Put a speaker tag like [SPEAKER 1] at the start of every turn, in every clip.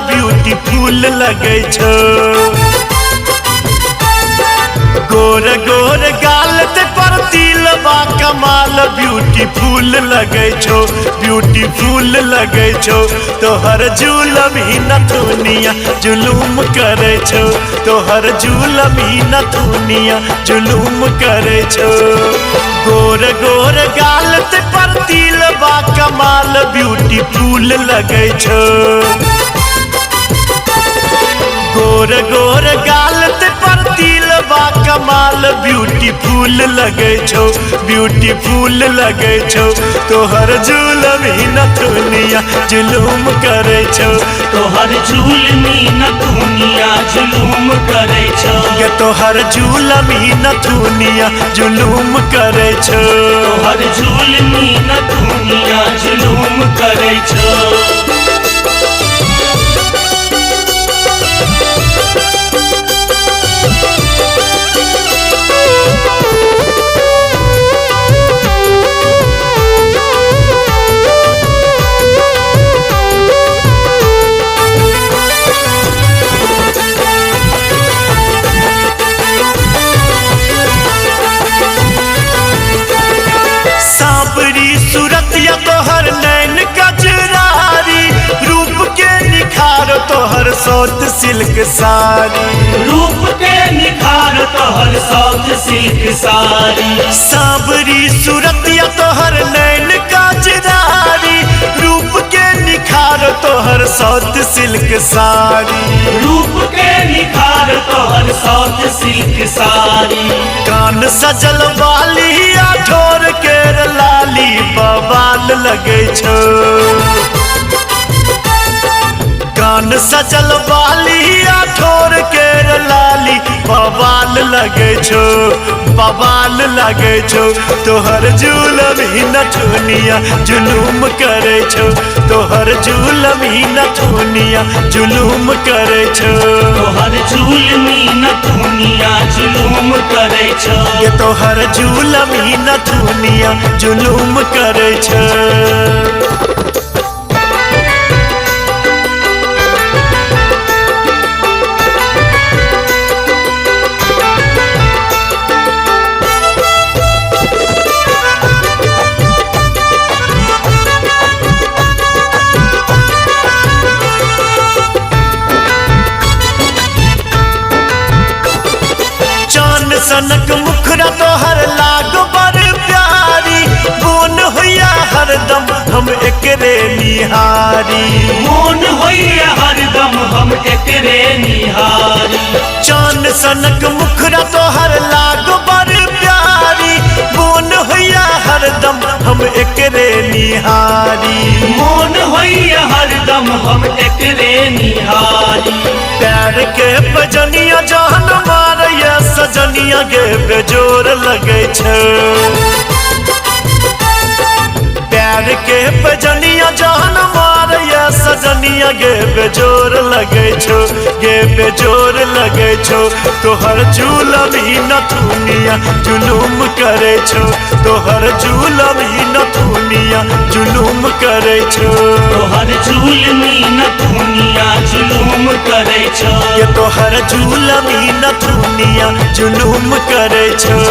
[SPEAKER 1] Beautiful लगे छो। गोर गोर गाल ते पर तिल बा कमाल ब्यूटीफुल लगे छो, ब्यूटीफुल लगे छो। तोहर जुलमी नथुनिया जुलूम करे छो, तोहर जुलमी नथुनिया जुलूम करे छो। गोर गोर गाल ते पर तिल बा कमाल ब्यूटीफुल लगे छो। गोर गोर गाल ते पर तिल बा कमाल ब्यूटीफुल लगे छो, ब्यूटीफुल लगे छो। तोहर जुलमी नथुनिया जुलूम करे छो,
[SPEAKER 2] तोहर जुलमी नथुनिया जुलूम करे छो।
[SPEAKER 1] ये तोहर जुलमी नथुनिया जुलूम करे छो,
[SPEAKER 2] तोहर जुलमी नथुनिया जुलूम करे छो।
[SPEAKER 1] सूरतिया तोहर नैन कजरारी, रूप के निखार तोहर सौत सिल्क सारी,
[SPEAKER 2] रूप के निखार तोहर सौत सिल्क सारी।
[SPEAKER 1] सांवरी सूरतिया तोहर नैन कजरारी, रूप के निखार तोहर सौत सिल्क सारी,
[SPEAKER 2] रूप के निखार तोहर सौत सिल्क सारी।
[SPEAKER 1] कान सजल वाली ठोर के लाली बवाल लगे छो। कान सजल वाली ठोर के लाली बवाल लगे छो, बवाल लगे छो। तोहर जुलमी नथुनिया जुलूम करे छो, तोहर जुलमी नथुनिया जुलूम करे छो।
[SPEAKER 2] तोहर जुलमी नथुनिया जुलूम करे छो।
[SPEAKER 1] ये तोहर जुलमी नथुनिया जुलूम करे छो। सनक मुखरा तोहर लाग बर प्यारी, मोन होया हरदम हम एकरे निहारी,
[SPEAKER 2] मोन होया हरदम हम एकरे निहारी।
[SPEAKER 1] चांद सनक मुखरा तोहर लाग बर प्यारी, मोन होया हरदम हम एकरे निहारी,
[SPEAKER 2] मोन होया हरदम हम एकरे निहारी।
[SPEAKER 1] प्यार के बजनिया जान मारया सजनिया गे बेजोर लगे छो। प्यार के बजनिया जान मारया सजनिया गे बेजोर लगे छो, गे बेजोर लगे छो। तोहर जुलमी नथुनिया जुलूम करे छो, तोहर जुलमी नथुनिया जुलूम करे छो।
[SPEAKER 2] तोहर जुलमी नथुनिया जुलूम करे छो।
[SPEAKER 1] ये तोहर जुलमी नथुनिया जुलूम करे छो।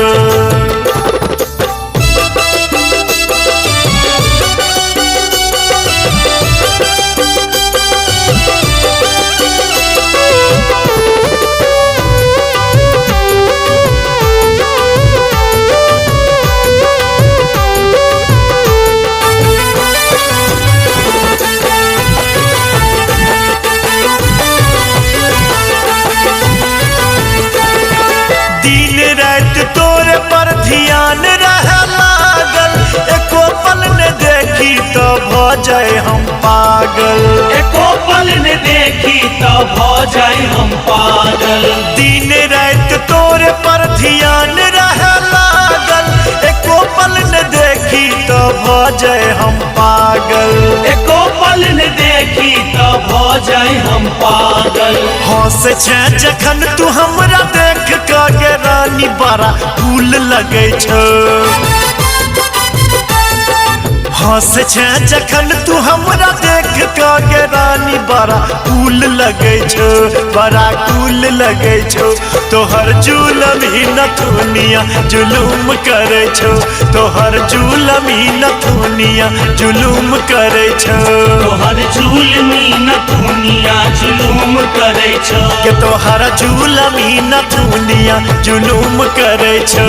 [SPEAKER 1] तोरे पर ध्यान रह लागल, एको पल ने देखी तो भ जाए हम पागल,
[SPEAKER 2] एको पल ने देखी तो भ जाए हम पागल।
[SPEAKER 1] दिन रात तोरे पर ध्यान रह लागल, एको पल ने देखी तो भ जाए हम पागल,
[SPEAKER 2] एको पल ने देखी तो भ जाए हम पागल।
[SPEAKER 1] हंस छे जखन तू हमरा देख के रानी बड़ा फूल लगे छो। हंस छे जखन तू हमरा देख के रानी बड़ा कूल लगे छो, बड़ा कूल लगे छो। तोहर जुलम ही नथुनिया जुलूम करे छो, तोहर जुलम ही नथुनिया जुलूम करे छो।
[SPEAKER 2] तोहर जुलमी नथुनिया जुलूम करे छो,
[SPEAKER 1] के तोहर जुलम ही नथुनिया जुलूम करे छो।